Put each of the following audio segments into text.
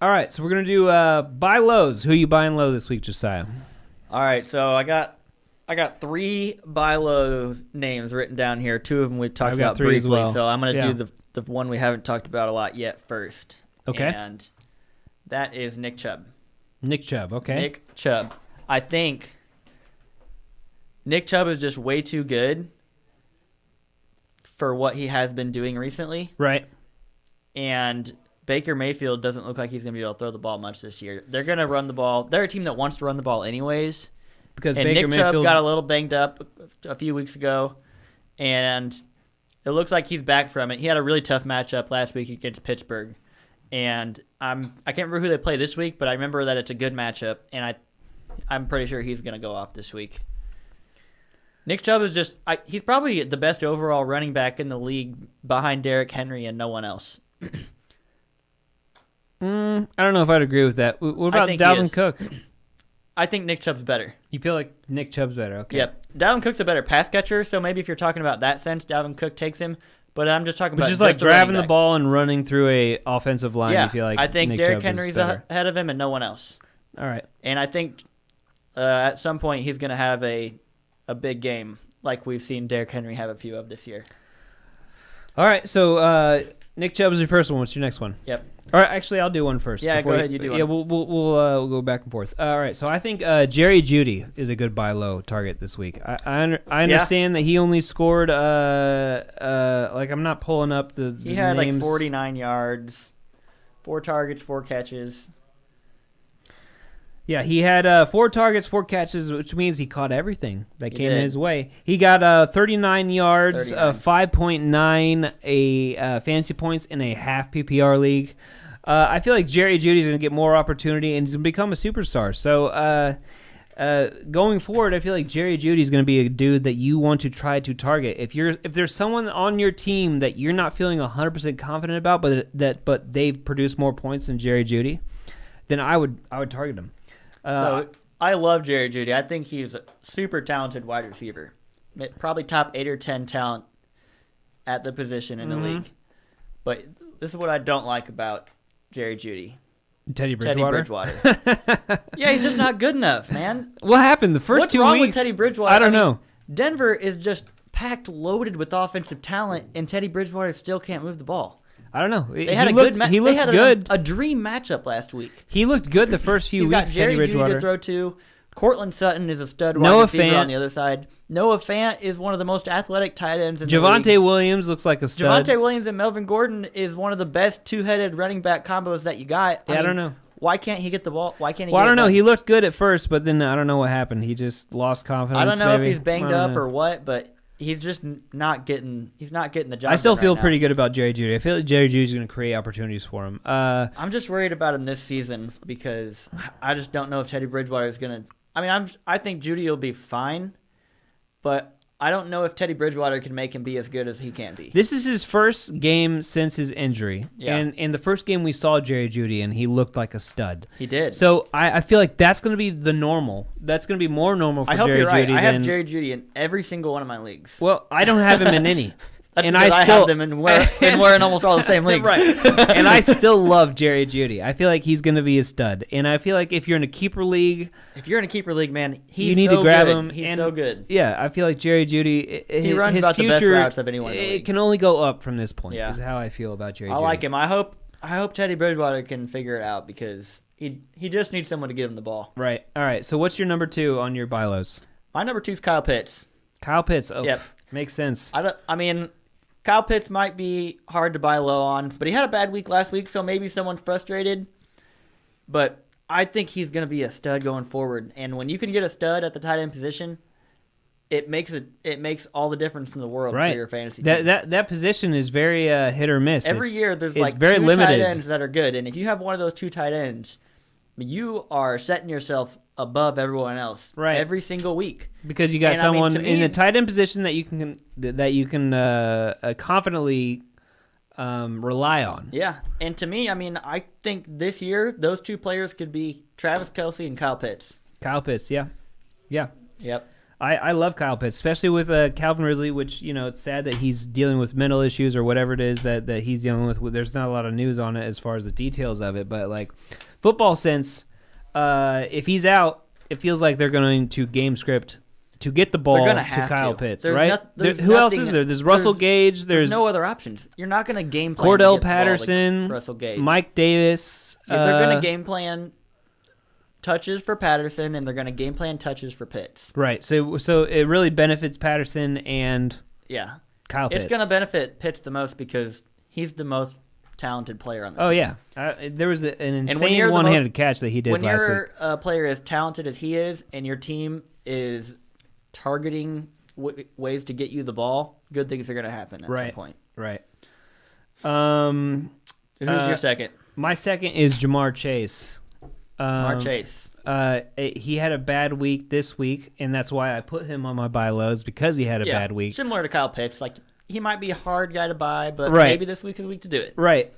All right, so we're going to do buy lows. Who are you buying low this week, Josiah? All right, so I got 3 buy low names written down here. 2 of them we talked about briefly, well. So I'm going to do the one we haven't talked about a lot yet first. Okay. And that is Nick Chubb. Nick Chubb, okay. Nick Chubb. I think Nick Chubb is just way too good for what he has been doing recently. Right. And Baker Mayfield doesn't look like he's going to be able to throw the ball much this year. They're going to run the ball. They're a team that wants to run the ball anyways. Because and Baker Nick Chubb Mayfield got a little banged up a few weeks ago, and it looks like he's back from it. He had a really tough matchup last week against Pittsburgh, and I can't remember who they play this week, but I remember that it's a good matchup, and I'm pretty sure he's going to go off this week. Nick Chubb is he's probably the best overall running back in the league behind Derrick Henry and no one else. I don't know if I'd agree with that. What about Dalvin Cook? I think Nick Chubb's better. You feel like Nick Chubb's better, okay. Yep. Dalvin Cook's a better pass catcher, so maybe if you're talking about that sense, Dalvin Cook takes him. But I'm just talking about just like grabbing the ball and running through a offensive line. Yeah, you feel like I think Nick Derrick Chubb Henry's ahead of him and no one else. All right. And I think at some point he's going to have a big game like we've seen Derrick Henry have a few of this year. All right, so Nick Chubb is your first one. What's your next one? Yep. All right, actually, I'll do one first. Yeah, go ahead. You do one. Yeah, we'll go back and forth. All right, so I think Jerry Judy is a good buy low target this week. I understand that he only scored I'm not pulling up the he had names. like 49 yards, 4 targets, 4 catches. Yeah, he had 4 targets, 4 catches, which means he caught everything that came his way. He got 39 yards, 5.9 fantasy points in a half PPR league. I feel like Jerry Judy's going to get more opportunity and he's going to become a superstar. So going forward, I feel like Jerry Judy's going to be a dude that you want to try to target. If there's someone on your team that you're not feeling 100% confident about, but they've produced more points than Jerry Judy, then I would target him. So I love Jerry Jeudy. I think he's a super talented wide receiver. Probably top 8 or 10 talent at the position in the league. But this is what I don't like about Jerry Jeudy. Teddy Bridgewater? Yeah, he's just not good enough, man. What happened the first 2 weeks? What's wrong with Teddy Bridgewater? I don't know. Denver is just packed loaded with offensive talent, and Teddy Bridgewater still can't move the ball. I don't know. They had a dream matchup last week. He looked good the first few weeks. He's got Jerry Jeudy to throw to. Cortland Sutton is a stud wide receiver on the other side. Noah Fant is one of the most athletic tight ends in the league. Javonte Williams looks like a stud. Javonte Williams and Melvin Gordon is one of the best two-headed running back combos that you got. I don't know. Why can't he get the ball? Why can't he? Well, I don't know. He looked good at first, but then I don't know what happened. He just lost confidence. I don't know maybe. if he's banged up or what, but he's just not getting. He's not getting the job. I still feel right pretty good about Jerry Jeudy. I feel like Jerry Jeudy's going to create opportunities for him. I'm just worried about him this season because I just don't know if Teddy Bridgewater is going to. I mean, I think Jeudy will be fine, but I don't know if Teddy Bridgewater can make him be as good as he can be. This is his first game since his injury. Yeah. And in the first game we saw Jerry Jeudy, and he looked like a stud. He did. So I feel like that's going to be the normal. That's going to be more normal for Jerry Jeudy. I hope you're right. I have Jerry Jeudy in every single one of my leagues. Well, I don't have him in any. That's and I have them and we're in almost all the same leagues. Right. And I still love Jerry Jeudy. I feel like he's going to be a stud. And I feel like if you're in a keeper league... If you're in a keeper league, man, you need to grab him. He's so good. Yeah, I feel like Jerry Jeudy... He runs about the best routes of anyone in the league. It can only go up from this point, is how I feel about Jerry Jeudy. I like him. I hope Teddy Bridgewater can figure it out because he just needs someone to give him the ball. Right. All right. So what's your number 2 on your buy lows? My number 2 is Kyle Pitts. Kyle Pitts. Oh, yep. Makes sense. I mean... Kyle Pitts might be hard to buy low on, but he had a bad week last week, so maybe someone's frustrated. But I think he's going to be a stud going forward. And when you can get a stud at the tight end position, it makes all the difference in the world for your fantasy team. That position is very hit or miss. Every year there's like very 2 limited. tight ends that are good, and if you have one of those 2 tight ends, you are setting yourself above everyone else every single week because you got someone in the tight end position that you can confidently rely on. Yeah, and to me, I mean, I think this year those 2 players could be Travis Kelce and Kyle Pitts. Kyle Pitts, yeah. Yep. I love Kyle Pitts, especially with Calvin Ridley, which, it's sad that he's dealing with mental issues or whatever it is that he's dealing with. There's not a lot of news on it as far as the details of it, but like football sense, if he's out, it feels like they're going to game script to get the ball to Kyle Pitts, right? Who else is there? There's Russell Gage. There's no other options. You're not going to game plan Cordell Patterson, Russell Gage, Mike Davis. They're going to game plan touches for Patterson, and they're going to game plan touches for Pitts. Right. So it really benefits Patterson and Kyle Pitts. It's going to benefit Pitts the most because he's the most talented player on the team. Oh, yeah. There was an insane one-handed catch that he did last week. When you're a player as talented as he is and your team is targeting ways to get you the ball, good things are going to happen at some point. Right. Who's your second? My second is Jamar Chase. Jamar Chase. He had a bad week this week, and that's why I put him on my buy lows, because he had a bad week. Similar to Kyle Pitts. Like, he might be a hard guy to buy, but maybe this week is the week to do it. Right.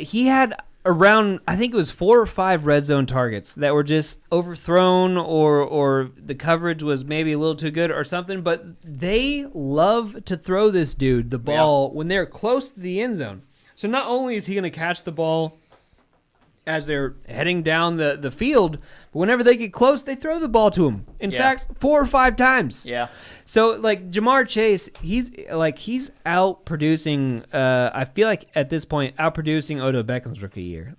He had around, I think it was 4 or 5 red zone targets that were just overthrown, or the coverage was maybe a little too good or something, but they love to throw this dude the ball when they're close to the end zone. So not only is he going to catch the ball as they're heading down the field, but whenever they get close, they throw the ball to him. In fact, 4 or 5 times. Yeah. So, like, Jamar Chase, he's out-producing, I feel like at this point, out-producing Odell Beckham's rookie year.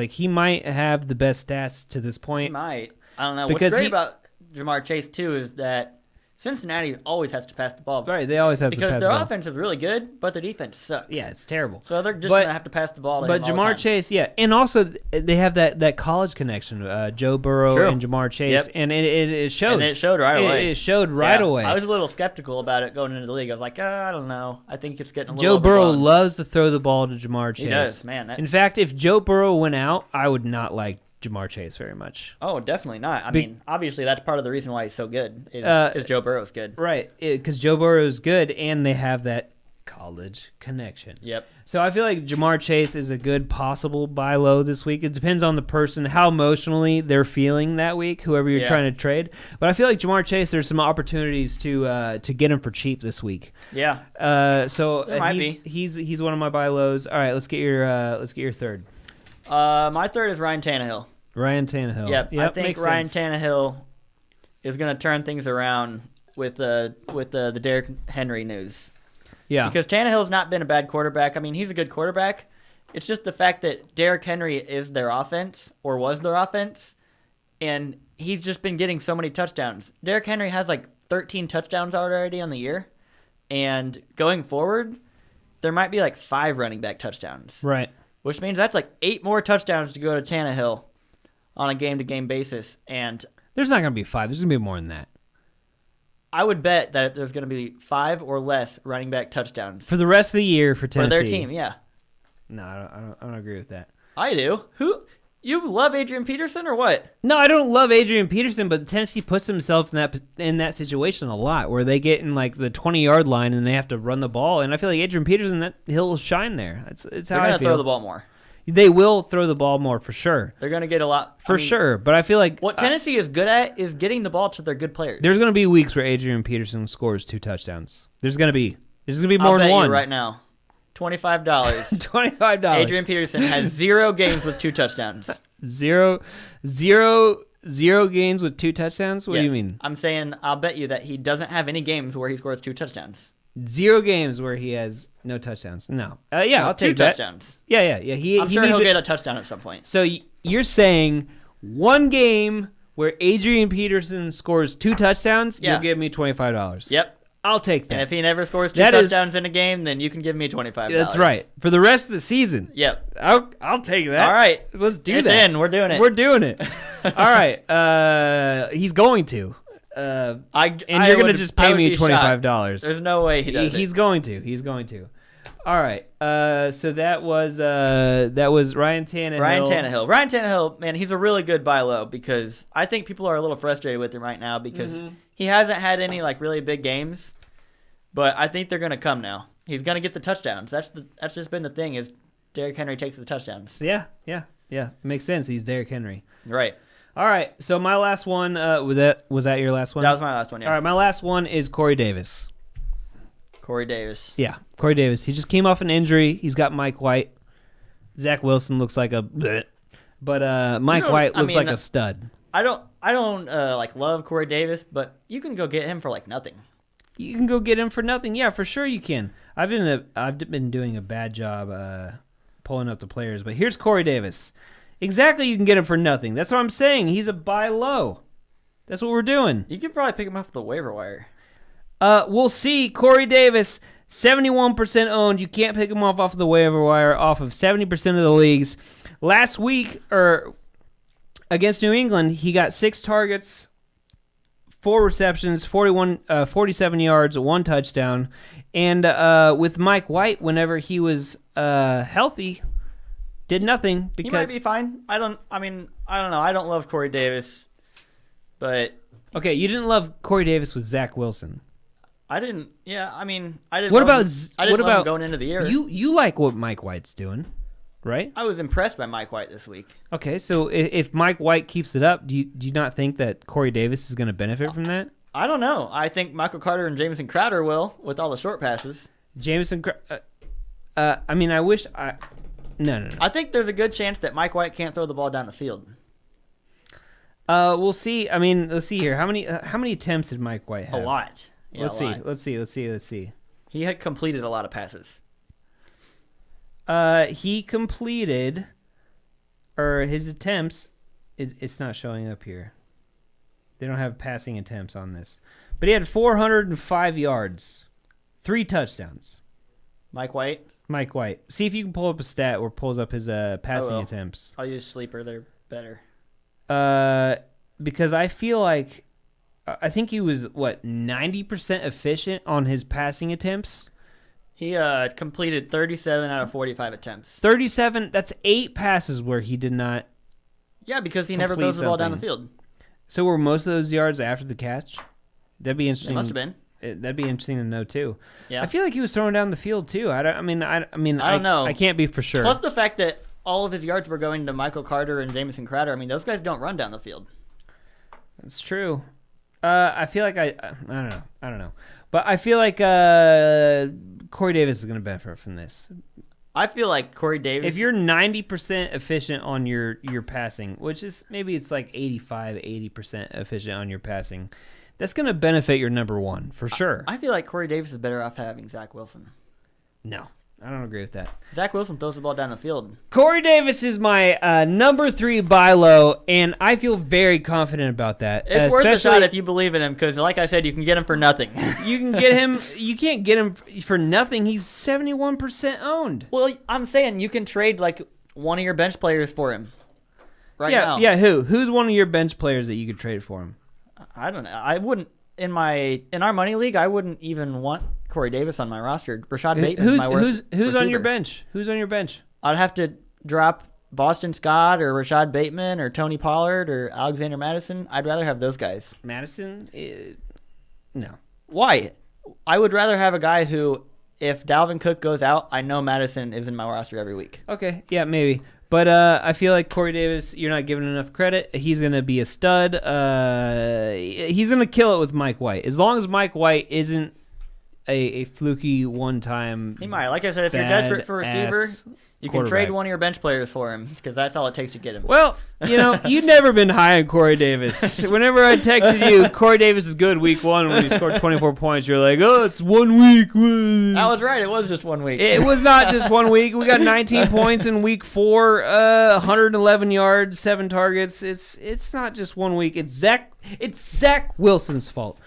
He might have the best stats to this point. He might. I don't know. What's great about Jamar Chase, too, is that Cincinnati always has to pass the ball. Right, they always have to pass the ball. Because their offense is really good, but their defense sucks. Yeah, it's terrible. So they're just going to have to pass the ball to him all the time. But Jamar Chase, and also they have that college connection, Joe Burrow and Jamar Chase, and it shows. And it showed right away. It showed right away. I was a little skeptical about it going into the league. I was like, I don't know. I think it's getting a little Joe Burrow overblown. loves to throw the ball to Jamar Chase. He does, man. In fact, if Joe Burrow went out, I would not like Jamar Chase very much. Oh, definitely not. I mean, obviously that's part of the reason why he's so good is Joe Burrow's good. Right, because Joe Burrow's good, and they have that college connection. Yep. So I feel like Jamar Chase is a good possible buy low this week. It depends on the person, how emotionally they're feeling that week, whoever you're trying to trade. But I feel like Jamar Chase, there's some opportunities to get him for cheap this week. Yeah. So he's one of my buy lows. All right, let's get your third. My third is Ryan Tannehill. Ryan Tannehill. Yep. I think Ryan Tannehill is going to turn things around with the Derrick Henry news. Yeah. Because Tannehill's not been a bad quarterback. I mean, he's a good quarterback. It's just the fact that Derrick Henry is their offense, or was their offense, and he's just been getting so many touchdowns. Derrick Henry has like 13 touchdowns already on the year, and going forward, there might be like 5 running back touchdowns. Right. Which means that's like 8 more touchdowns to go to Tannehill on a game-to-game basis. And there's not going to be 5. There's going to be more than that. I would bet that there's going to be 5 or less running back touchdowns. For the rest of the year for Tennessee. For their team, yeah. No, I don't agree with that. I do. You love Adrian Peterson or what? No, I don't love Adrian Peterson, but Tennessee puts himself in that situation a lot, where they get in like the 20-yard line and they have to run the ball. And I feel like Adrian Peterson, he'll shine there. It's how I feel. They're going to throw the ball more. They will throw the ball more for sure. They're going to get a lot. For sure, but I feel like what Tennessee is good at is getting the ball to their good players. There's going to be weeks where Adrian Peterson scores 2 touchdowns. There's going to be more than one. I'll bet you right now. $25. $25. Adrian Peterson has 0 games with 2 touchdowns. Zero games with 2 touchdowns? What do you mean? I'm saying I'll bet you that he doesn't have any games where he scores 2 touchdowns. 0 games where he has no touchdowns. No. I'll take 2 that. touchdowns. Yeah. I'm sure he'll get a touchdown at some point. So you're saying 1 game where Adrian Peterson scores 2 touchdowns, you'll give me $25. Yep. I'll take that. And if he never scores 2 touchdowns in a game, then you can give me $25. That's right. For the rest of the season. Yep. I'll take that. All right. Let's do it's that. In. We're doing it. We're doing it. All right. He's going to. And you're going to just pay me $25. There's no way he does He's going to. He's going to. All right. So that was Ryan Tannehill. Ryan Tannehill, man, he's a really good buy low because I think people are a little frustrated with him right now because he hasn't had any like really big games, but I think they're going to come now. He's going to get the touchdowns. That's just been the thing is Derrick Henry takes the touchdowns. Yeah. Makes sense. He's Derrick Henry. Right. All right, so my last one, was that your last one? That was my last one, yeah. All right, my last one is Corey Davis. Corey Davis. Yeah, Corey Davis. He just came off an injury. He's got Mike White. Zach Wilson looks like a bleh, but Mike White looks like a stud. I don't love Corey Davis, but you can go get him for like nothing. You can go get him for nothing. Yeah, for sure you can. I've been doing a bad job pulling up the players, but here's Corey Davis. Exactly, you can get him for nothing. That's what I'm saying. He's a buy low. That's what we're doing. You can probably pick him off the waiver wire. We'll see. Corey Davis, 71% owned. You can't pick him off the waiver wire off of 70% of the leagues. Last week, against New England, he got 6 targets, 4 receptions, 47 yards, 1 touchdown. And with Mike White, whenever he was healthy, did nothing. Because he might be fine. I don't know. I don't love Corey Davis, but okay, you didn't love Corey Davis with Zach Wilson. I didn't. Yeah, I didn't. What love about him going into the year? You like what Mike White's doing, right? I was impressed by Mike White this week. Okay, so if Mike White keeps it up, do you not think that Corey Davis is going to benefit from that? I don't know. I think Michael Carter and Jamison Crowder will with all the short passes. I wish I. No. I think there's a good chance that Mike White can't throw the ball down the field. We'll see. Let's see here. How many attempts did Mike White have? A lot. Yeah, Let's see. He had completed a lot of passes. He completed, or his attempts. It's not showing up here. They don't have passing attempts on this, but he had 405 yards, 3 touchdowns. Mike White. See if you can pull up a stat or pulls up his passing attempts. I'll use Sleeper. They're better. Because I feel like I think he was 90% efficient on his passing attempts. He completed 37 out of 45 attempts. 37. That's 8 passes where he did not. Yeah, because he never throws the ball down the field. So were most of those yards after the catch? That'd be interesting. It must have been. That'd be interesting to know too. Yeah, I feel like he was throwing down the field too. I don't know. I can't be for sure. Plus the fact that all of his yards were going to Michael Carter and Jamison Crowder. Those guys don't run down the field. That's true. I feel like I don't know. But I feel like Corey Davis is going to benefit from this. I feel like Corey Davis. If you're 90% efficient on your passing, which is maybe it's like 80% efficient on your passing, that's going to benefit your number one for sure. I feel like Corey Davis is better off having Zach Wilson. No, I don't agree with that. Zach Wilson throws the ball down the field. Corey Davis is my number 3 buy low, and I feel very confident about that. It's worth a shot if you believe in him, because like I said, you can get him for nothing. You can get him. You can't get him for nothing. He's 71% owned. Well, I'm saying you can trade like one of your bench players for him. Now. Yeah. Who's one of your bench players that you could trade for him? I don't know. I wouldn't in our money league. I wouldn't even want Corey Davis on my roster. Rashod Bateman is my worst Who's on your bench? Who's on your bench? I'd have to drop Boston Scott or Rashod Bateman or Tony Pollard or Alexander Madison. I'd rather have those guys. Madison? No. Why? I would rather have a guy who, if Dalvin Cook goes out, I know Madison is in my roster every week. Okay, yeah, maybe. But I feel like Corey Davis, you're not giving enough credit. He's going to be a stud. He's going to kill it with Mike White. As long as Mike White isn't a fluky one-time. He might. Like I said, if you're desperate for a receiver, you can trade one of your bench players for him, because that's all it takes to get him. Well, you've never been high on Corey Davis. Whenever I texted you, Corey Davis is good week 1 when he scored 24 points, you're like, oh, it's 1 week. I was right. It was just 1 week. It was not just 1 week. We got 19 points in week 4, 111 yards, 7 targets. It's not just 1 week. It's Zach Wilson's fault.